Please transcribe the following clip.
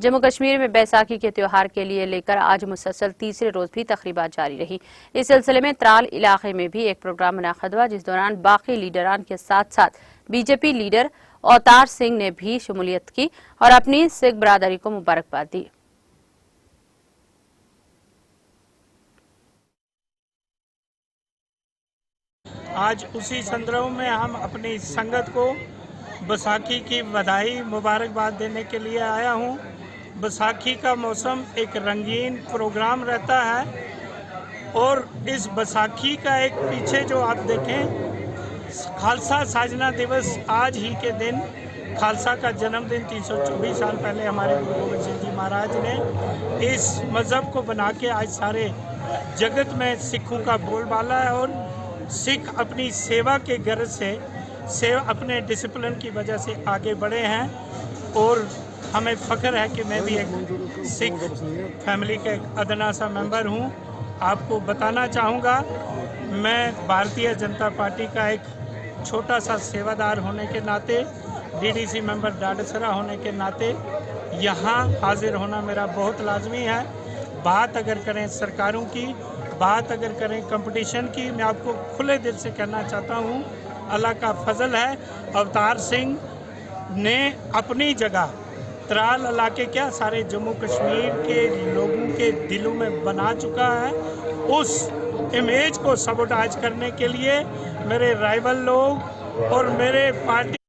जम्मू कश्मीर में बैसाखी के त्योहार के लिए लेकर आज मुसलसल तीसरे रोज भी तकरीबात जारी रही। इस सिलसिले में त्राल इलाके में भी एक प्रोग्राम मुनअक़द हुआ, जिस दौरान बाकी लीडरान के साथ साथ बीजेपी लीडर अवतार सिंह ने भी शमूलियत की और अपनी सिख बरादरी को मुबारकबाद दी। आज उसी संदर्भ में हम अपनी संगत को बैसाखी की बधाई मुबारकबाद देने के लिए आया हूं। बैसाखी का मौसम एक रंगीन प्रोग्राम रहता है और इस बैसाखी का एक पीछे जो आप देखें, खालसा साजना दिवस आज ही के दिन खालसा का जन्मदिन 324 साल पहले हमारे गुरु गोबिंद सिंह जी महाराज ने इस मज़हब को बना के आज सारे जगत में सिखों का बोलबाला है और सिख अपनी सेवा के गर्ज से अपने डिसिप्लिन की वजह से आगे बढ़े हैं और हमें फ़ख्र है कि मैं भी एक सिख फैमिली का एक अदना सा मेंबर हूं। आपको बताना चाहूँगा, मैं भारतीय जनता पार्टी का एक छोटा सा सेवादार होने के नाते, डीडीसी मेंबर डाडसरा होने के नाते यहाँ हाजिर होना मेरा बहुत लाजमी है। बात अगर करें सरकारों की, बात अगर करें कंपटीशन की, मैं आपको खुले दिल से कहना चाहता हूँ, अल्लाह का फजल है, अवतार सिंह ने अपनी जगह त्राल इलाके क्या सारे जम्मू कश्मीर के लोगों के दिलों में बना चुका है। उस इमेज को सबोटाज करने के लिए मेरे राइवल लोग और मेरे पार्टी